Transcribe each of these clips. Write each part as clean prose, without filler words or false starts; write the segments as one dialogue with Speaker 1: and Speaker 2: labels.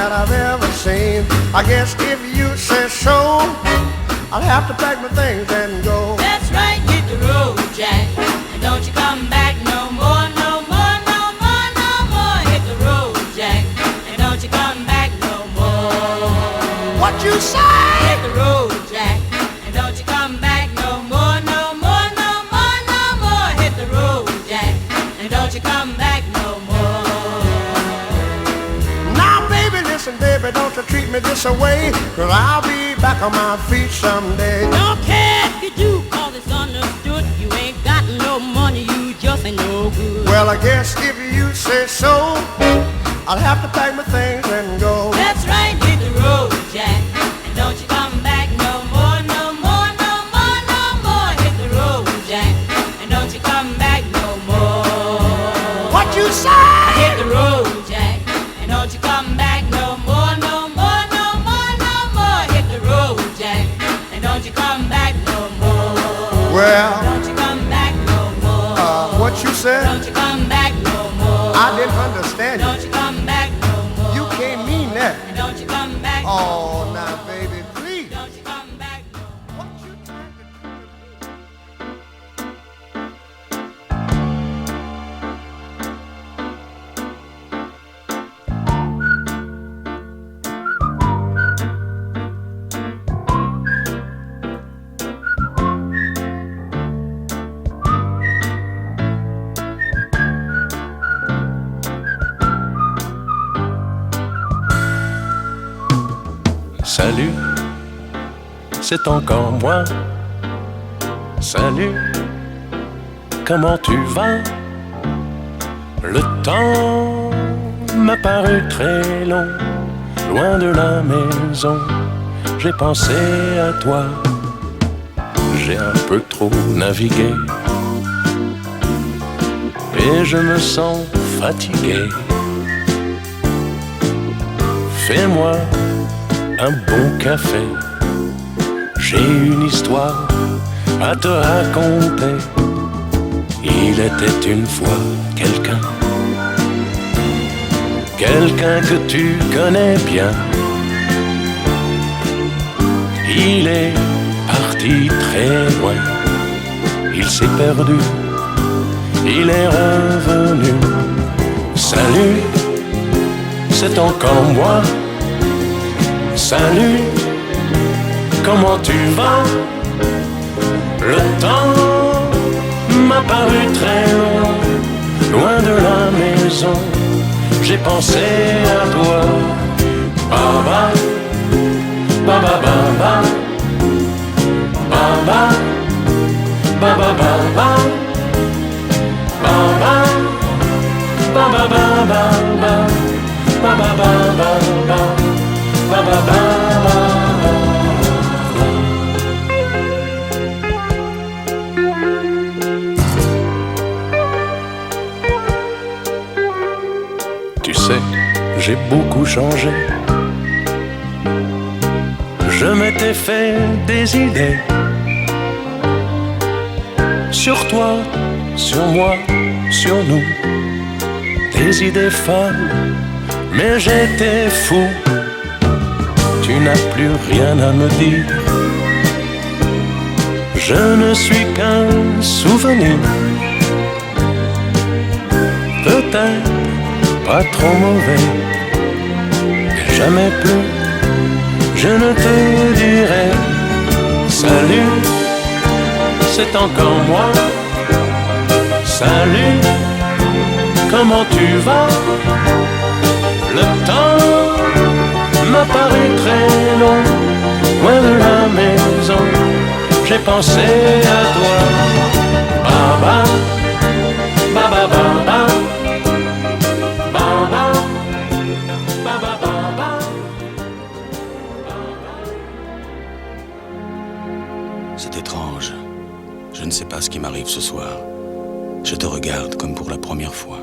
Speaker 1: that I've ever seen. I guess if you say so, I'll have to pack my things and go.
Speaker 2: That's right, hit the road, Jack, and don't you come back no more, no more, no more, no more. Hit the road, Jack, and don't you come back no more.
Speaker 1: What you say?
Speaker 2: Hit the road, Jack, and don't you come back no more, no more, no more, no more. Hit the road, Jack, and don't you come back no more.
Speaker 1: Now, baby, listen, baby, don't you treat me this away, 'cause I'll be back on my feet someday.
Speaker 2: Don't care if you do, 'cause it's understood. You ain't got no money, you just ain't no good.
Speaker 1: Well, I guess if you say so, I'll have to pack my things and go.
Speaker 2: That's right, hit the road, Jack, and don't you come back no more, no more, no more, no more. Hit the road, Jack, and don't you come back no more.
Speaker 1: What you say?
Speaker 2: Hit the road, Jack, and don't you come back no more, no more, no more, no more. Hit the road, Jack, and don't you come back no more.
Speaker 1: Well,
Speaker 2: Don't you come back no more.
Speaker 1: what you said?
Speaker 2: Don't you come back no more.
Speaker 1: I didn't understand you.
Speaker 2: Don't you come back no more.
Speaker 1: You can't mean that.
Speaker 2: And don't you come back no
Speaker 1: Oh,
Speaker 2: more.
Speaker 1: now, baby, please.
Speaker 2: Don't you come back no more.
Speaker 1: What you trying to do to me?
Speaker 3: Salut, c'est encore moi. Salut, comment tu vas? Le temps m'a paru très long, loin de la maison. J'ai pensé à toi, j'ai un peu trop navigué et je me sens fatigué. Fais-moi un bon café, j'ai une histoire à te raconter. Il était une fois quelqu'un que tu connais bien. Il est parti très loin, il s'est perdu, il est revenu. Salut, c'est encore moi. Salut, comment tu vas? Le temps m'a paru très long, loin de la maison. J'ai pensé à toi. Baba, baba, baba, baba, baba, baba, baba, baba, baba, baba, baba. Ba, ba, ba, ba, ba. Tu sais, j'ai beaucoup changé. Je m'étais fait des idées sur toi, sur moi, sur nous. Des idées folles, mais j'étais fou. Tu n'as plus rien à me dire. Je ne suis qu'un souvenir. Peut-être pas trop mauvais. Et jamais plus je ne te dirai salut, c'est encore moi. Salut, comment tu vas? Le temps m'a paru très long, loin de la maison. J'ai pensé à toi. Baba, baba, baba, baba, baba, baba.
Speaker 4: C'est étrange. Je ne sais pas ce qui m'arrive ce soir. Je te regarde comme pour la première fois.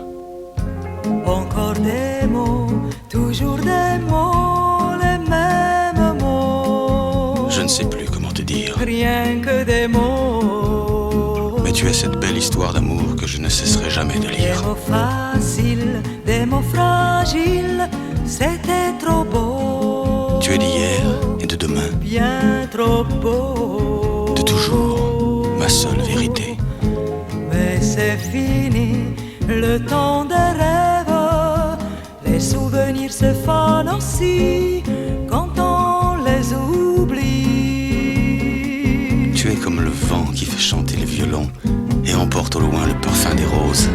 Speaker 5: Encore des mots, toujours des mots, les mêmes mots.
Speaker 4: Je ne sais plus comment te dire.
Speaker 5: Rien que des mots.
Speaker 4: Mais tu es cette belle histoire d'amour que je ne cesserai jamais de lire.
Speaker 5: Des mots faciles, des mots fragiles, c'était trop beau.
Speaker 4: Tu es d'hier et de demain,
Speaker 5: Bien trop beau.
Speaker 4: de toujours, ma seule vérité.
Speaker 5: Mais c'est fini, le temps des rêves. Les souvenirs se fanent aussi quand on les oublie.
Speaker 4: Tu es comme le vent qui fait chanter le violon et emporte au loin le parfum des roses.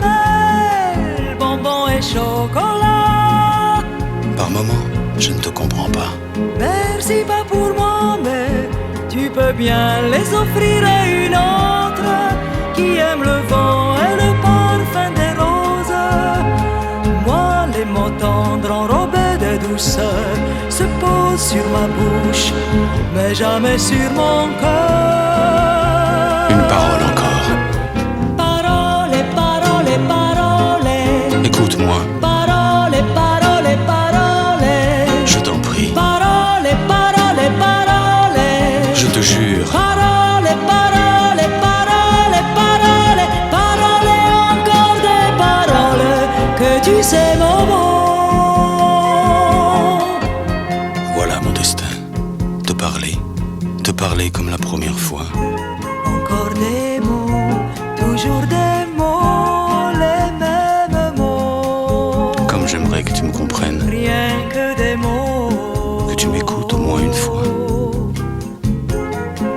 Speaker 5: Caramel, bonbons et chocolat.
Speaker 4: Par moments, je ne te comprends pas.
Speaker 5: Merci pas pour moi, mais tu peux bien les offrir à une autre qui aime le vent et le parfum des roses. Moi, les mots tendres enrobés de douceur se posent sur ma bouche, mais jamais sur mon cœur.
Speaker 4: Une parole encore.
Speaker 5: Parole, parole, parole.
Speaker 4: Écoute-moi,
Speaker 5: Parole, parole, parole.
Speaker 4: je t'en prie.
Speaker 5: Parole, parole, parole.
Speaker 4: Je te jure,
Speaker 5: Parole, parole, parole, parole. Parole, encore des paroles que tu sais mon mot.
Speaker 4: voilà mon destin. Te parler comme la première fois.
Speaker 5: Encore des mots, toujours des mots, les mêmes mots.
Speaker 4: Comme j'aimerais que tu me comprennes,
Speaker 5: Rien que des mots.
Speaker 4: que tu m'écoutes au moins une fois.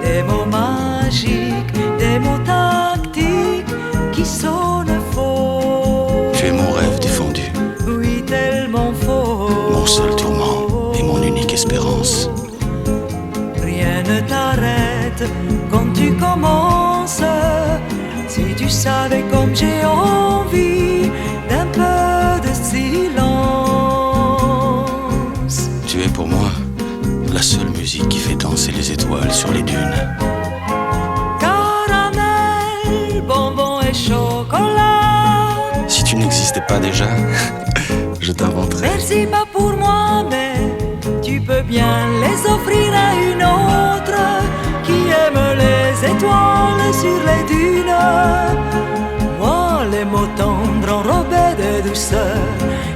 Speaker 5: Des mots magiques, des mots tactiques qui sonnent faux.
Speaker 4: Tu es mon rêve défendu,
Speaker 5: Oui, tellement faux.
Speaker 4: mon seul tourment et mon unique espérance.
Speaker 5: Rien ne t'arrête quand tu commences. Si tu savais comme j'ai envie d'un peu de silence.
Speaker 4: Tu es pour moi la seule musique qui fait danser les étoiles sur les dunes.
Speaker 5: Caramel, bonbons et chocolat.
Speaker 4: Si tu n'existais pas déjà, je t'inventerais.
Speaker 5: Merci pas pour moi, mais tu peux bien les offrir à une autre qui aime les étoiles sur les dunes. Moi, les mots tendres enrobés de douceur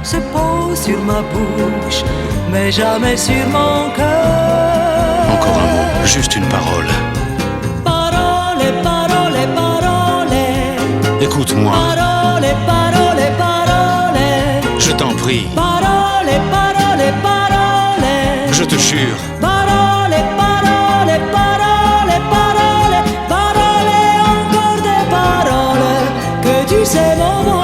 Speaker 5: se posent sur ma bouche, mais jamais sur mon cœur.
Speaker 4: Encore un mot, juste une parole.
Speaker 5: Parole, parole, parole.
Speaker 4: Écoute-moi,
Speaker 5: Parole, parole, parole.
Speaker 4: je t'en prie,
Speaker 5: Parole, parole, parole.
Speaker 4: je te jure.
Speaker 5: Parole, parole, parole, parole. Parole, encore des paroles que tu sais mon mot.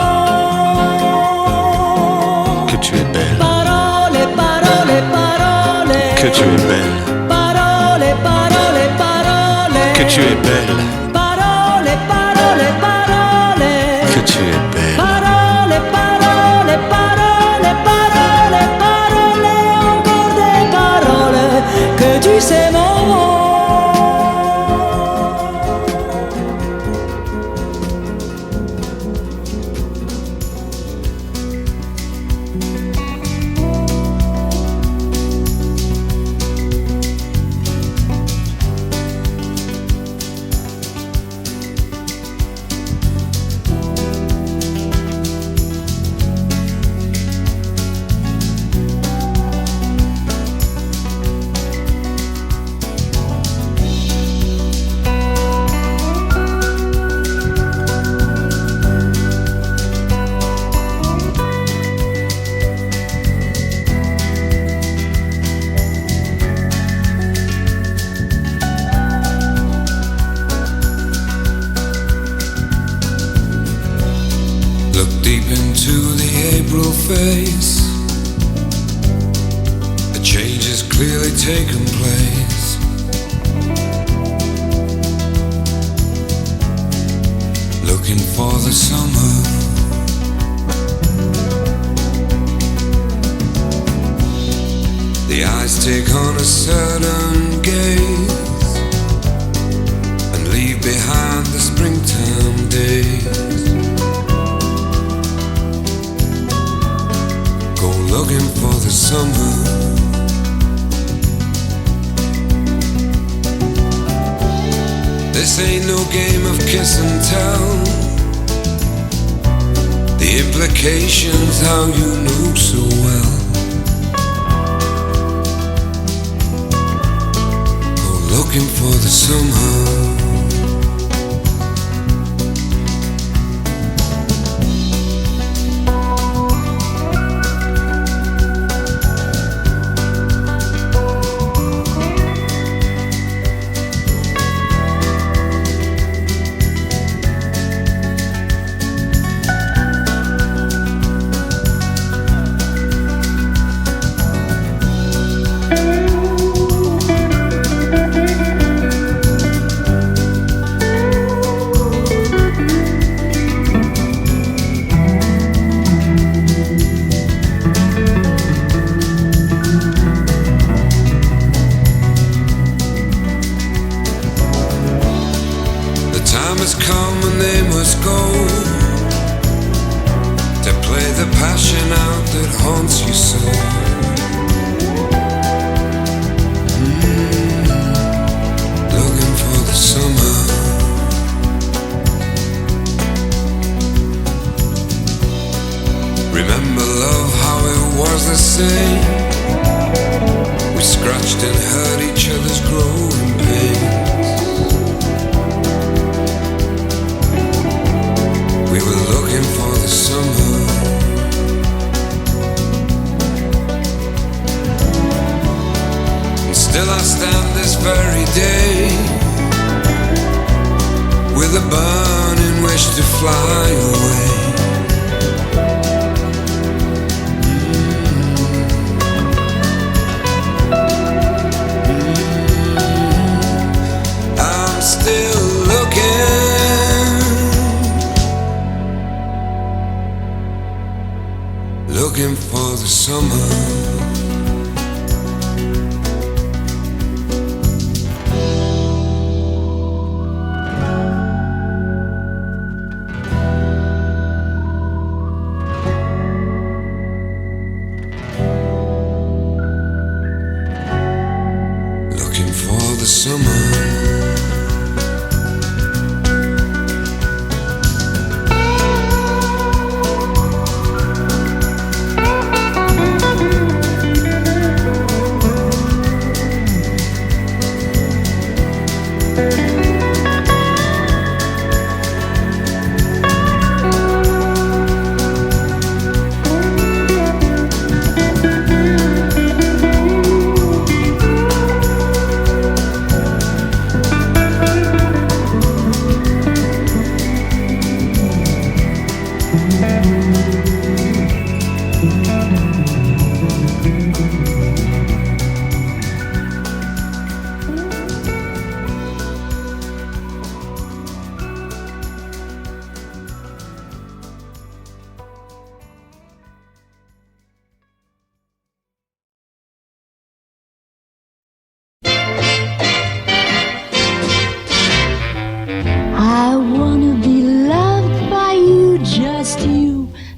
Speaker 4: Que tu es belle,
Speaker 5: Parole, parole, parole.
Speaker 4: que tu es belle,
Speaker 5: Parole, parole, parole.
Speaker 4: que tu es belle,
Speaker 5: Parole, parole, parole.
Speaker 4: que tu es belle.
Speaker 5: Parole, parole, parole, parole, parole, encore des paroles que tu sais mon mot.
Speaker 6: Look deep into the April face. A change has clearly taken place. Looking for the summer. The eyes take on a certain gaze and leave behind the springtime days. Go looking for the summer. This ain't no game of kiss and tell. The The implications, how you know so well. Go looking for the somehow. Remember love, how it was the same. We scratched and hurt each other's growing pains. We were looking for the summer. And still I stand this very day with a burning wish to fly away. Still looking for the summer. Looking for the summer.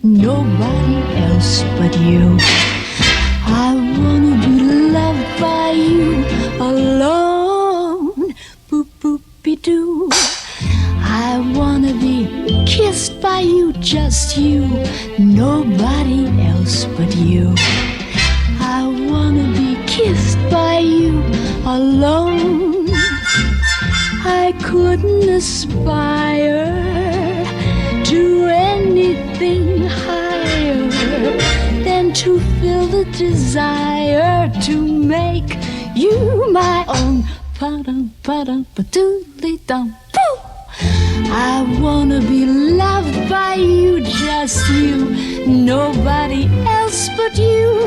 Speaker 7: Nobody else but you. I wanna be loved by you alone. Boop boopy doo. I wanna be kissed by you, just you. Nobody else but you. I wanna be kissed by you alone. I couldn't aspire to anything higher than to feel the desire to make you my own. Pa-dum-pa-dum-pa-doodly-dum. I wanna be loved by you, just you, nobody else but you.